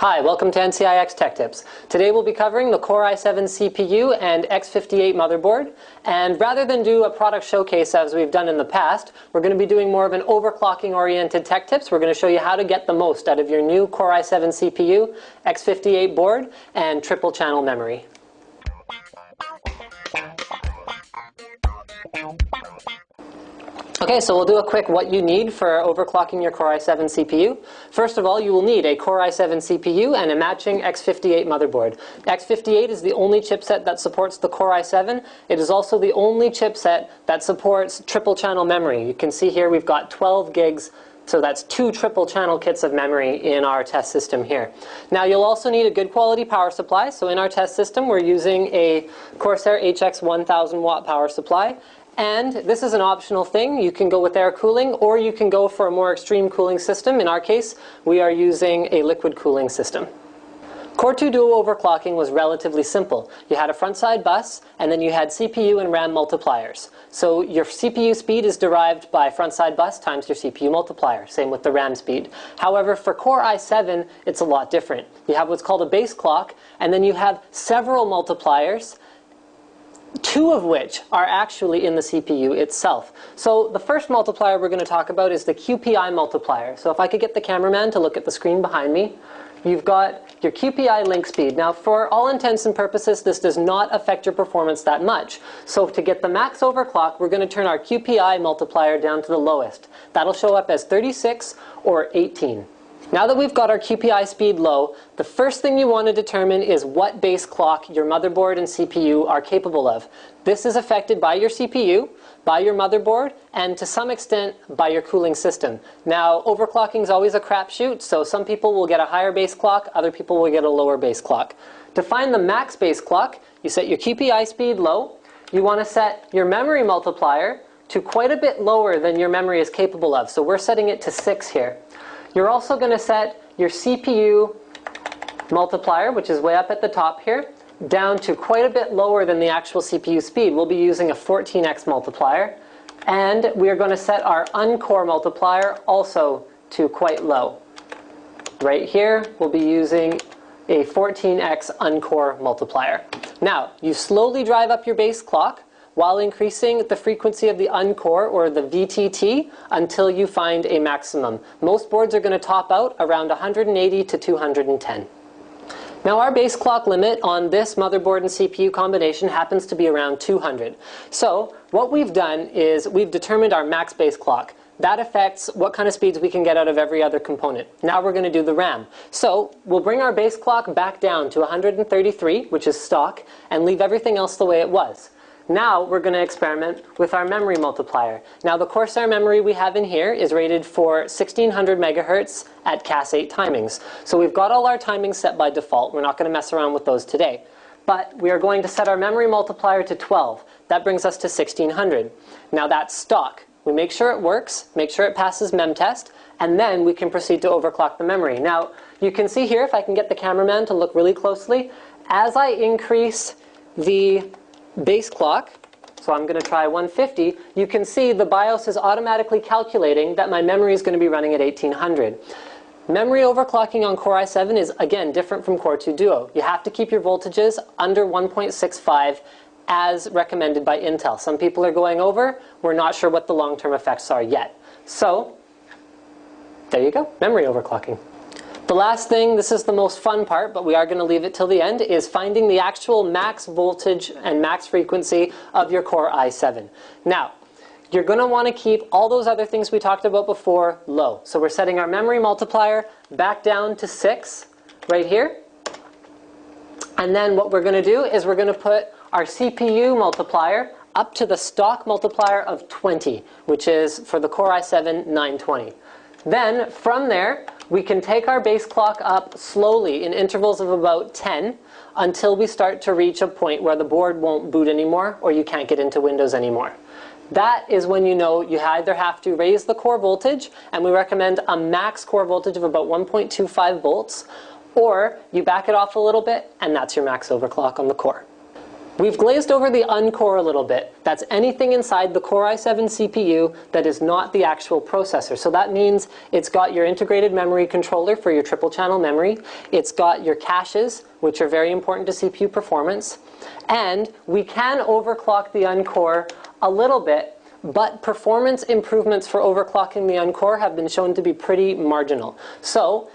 Hi, welcome to NCIX Tech Tips. Today we'll be covering the Core i7 CPU and X58 motherboard. And rather than do a product showcase as we've done in the past, we're going to be doing more of an overclocking oriented tech tips. We're going to show you how to get the most out of your new Core i7 CPU, X58 board, and triple channel memory. Okay, so we'll do a quick what you need for overclocking your Core i7 CPU. First of all, you will need a Core i7 CPU and a matching X58 motherboard. X58 is the only chipset that supports the Core i7. It is also the only chipset that supports triple channel memory. You can see here we've got 12 gigs, so that's 2 triple channel kits of memory in our test system here. Now you'll also need a good quality power supply. So in our test system we're using a Corsair HX 1000 watt power supply. And this is an optional thing. You can go with air cooling, or you can go for a more extreme cooling system. In our case, we are using a liquid cooling system. Core 2 Duo overclocking was relatively simple. You had a front-side bus, and then you had CPU and RAM multipliers. So your CPU speed is derived by front-side bus times your CPU multiplier. Same with the RAM speed. However, for Core i7, it's a lot different. You have what's called a base clock, and then you have several multipliers, 2 of which are actually in the CPU itself. So the first multiplier we're going to talk about is the QPI multiplier. So if I could get the cameraman to look at the screen behind me, you've got your QPI link speed. Now for all intents and purposes, this does not affect your performance that much. So to get the max overclock, we're going to turn our QPI multiplier down to the lowest. That'll show up as 36 or 18. Now that we've got our QPI speed low, the first thing you want to determine is what base clock your motherboard and CPU are capable of. This is affected by your CPU, by your motherboard, and to some extent by your cooling system. Now overclocking is always a crapshoot, so some people will get a higher base clock, other people will get a lower base clock. To find the max base clock, you set your QPI speed low. You want to set your memory multiplier to quite a bit lower than your memory is capable of. So we're setting it to 6 here. You're also going to set your CPU multiplier, which is way up at the top here, down to quite a bit lower than the actual CPU speed. We'll be using a 14x multiplier. And we are going to set our uncore multiplier also to quite low. Right here, we'll be using a 14x uncore multiplier. Now, you slowly drive up your base clock while increasing the frequency of the uncore, or the VTT, until you find a maximum. Most boards are going to top out around 180 to 210. Now our base clock limit on this motherboard and CPU combination happens to be around 200. So what we've done is we've determined our max base clock. That affects what kind of speeds we can get out of every other component. Now we're going to do the RAM. So we'll bring our base clock back down to 133, which is stock, and leave everything else the way it was. Now we're going to experiment with our memory multiplier. Now the Corsair memory we have in here is rated for 1600 megahertz at Cas8 timings. So we've got all our timings set by default. We're not going to mess around with those today. But we are going to set our memory multiplier to 12. That brings us to 1600. Now that's stock. We make sure it works, make sure it passes mem test, and then we can proceed to overclock the memory. Now you can see here, if I can get the cameraman to look really closely, as I increase the base clock, so I'm going to try 150, you can see the BIOS is automatically calculating that my memory is going to be running at 1800. Memory overclocking on Core i7 is, again, different from Core 2 Duo. You have to keep your voltages under 1.65 as recommended by Intel. Some people are going over. We're not sure what the long-term effects are yet. So there you go, memory overclocking. The last thing, this is the most fun part, but we are going to leave it till the end, is finding the actual max voltage and max frequency of your Core i7. Now, you're going to want to keep all those other things we talked about before low. So we're setting our memory multiplier back down to 6 right here. And then what we're going to do is we're going to put our CPU multiplier up to the stock multiplier of 20, which is for the Core i7 920. Then from there, we can take our base clock up slowly in intervals of about 10 until we start to reach a point where the board won't boot anymore or you can't get into Windows anymore. That is when you know you either have to raise the core voltage, and we recommend a max core voltage of about 1.25 volts, or you back it off a little bit and that's your max overclock on the core. We've glazed over the uncore a little bit. That's anything inside the Core i7 CPU that is not the actual processor. So that means it's got your integrated memory controller for your triple channel memory. It's got your caches, which are very important to CPU performance. And we can overclock the uncore a little bit, but performance improvements for overclocking the uncore have been shown to be pretty marginal. So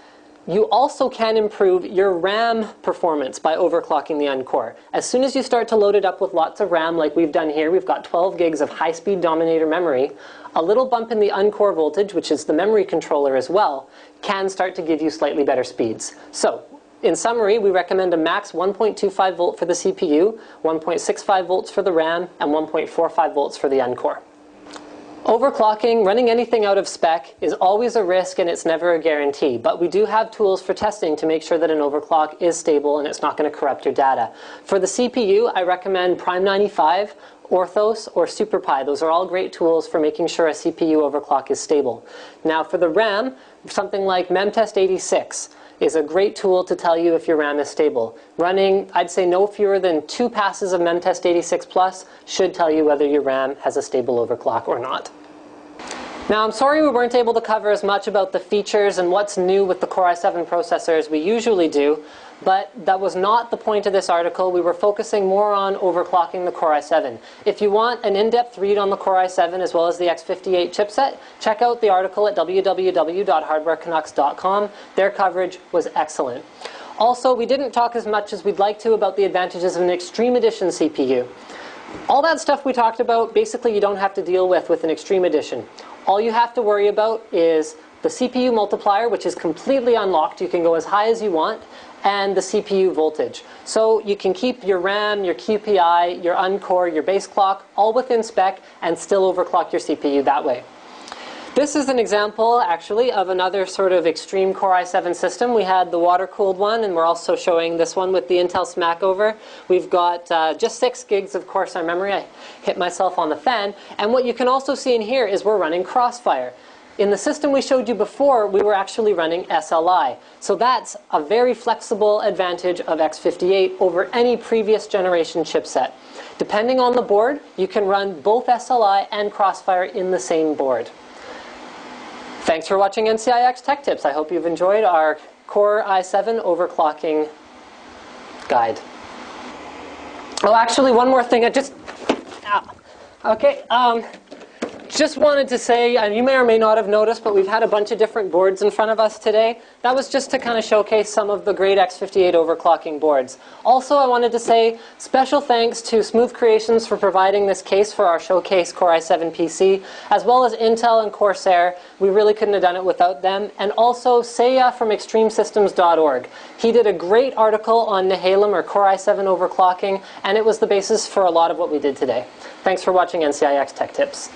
you also can improve your RAM performance by overclocking the uncore. As soon as you start to load it up with lots of RAM, like we've done here, we've got 12 gigs of high-speed Dominator memory, a little bump in the uncore voltage, which is the memory controller as well, can start to give you slightly better speeds. So, in summary, we recommend a max 1.25 volt for the CPU, 1.65 volts for the RAM, and 1.45 volts for the uncore. Overclocking, running anything out of spec, is always a risk and it's never a guarantee, but we do have tools for testing to make sure that an overclock is stable and it's not going to corrupt your data. For the CPU, I recommend Prime 95, Orthos, or SuperPi. Those are all great tools for making sure a CPU overclock is stable. Now for the RAM, something like Memtest 86 is a great tool to tell you if your RAM is stable. Running, I'd say no fewer than 2 passes of Memtest 86 Plus should tell you whether your RAM has a stable overclock or not. Now I'm sorry we weren't able to cover as much about the features and what's new with the Core i7 processor as we usually do, but that was not the point of this article. We were focusing more on overclocking the Core i7. If you want an in-depth read on the Core i7 as well as the X58 chipset, check out the article at www.hardwarecanucks.com. Their coverage was excellent. Also, we didn't talk as much as we'd like to about the advantages of an Extreme Edition CPU. All that stuff we talked about, basically you don't have to deal with an Extreme Edition. All you have to worry about is the CPU multiplier, which is completely unlocked. You can go as high as you want, and the CPU voltage. So you can keep your RAM, your QPI, your uncore, your base clock, all within spec, and still overclock your CPU that way. This is an example, actually, of another sort of extreme Core i7 system. We had the water-cooled one, and we're also showing this one with the Intel Smackover. We've got just 6 gigs of Corsair memory. I hit myself on the fan. And what you can also see in here is we're running Crossfire. In the system we showed you before, we were actually running SLI. So that's a very flexible advantage of X58 over any previous generation chipset. Depending on the board, you can run both SLI and Crossfire in the same board. Thanks for watching NCIX Tech Tips. I hope you've enjoyed our Core i7 overclocking guide. Oh, actually, one more thing. Just wanted to say, and you may or may not have noticed, but we've had a bunch of different boards in front of us today. That was just to kind of showcase some of the great X58 overclocking boards. Also, I wanted to say special thanks to Smooth Creations for providing this case for our showcase Core i7 PC, as well as Intel and Corsair. We really couldn't have done it without them. And also Seiya from extremesystems.org. He did a great article on Nehalem or Core i7 overclocking, and it was the basis for a lot of what we did today. Thanks for watching NCIX Tech Tips.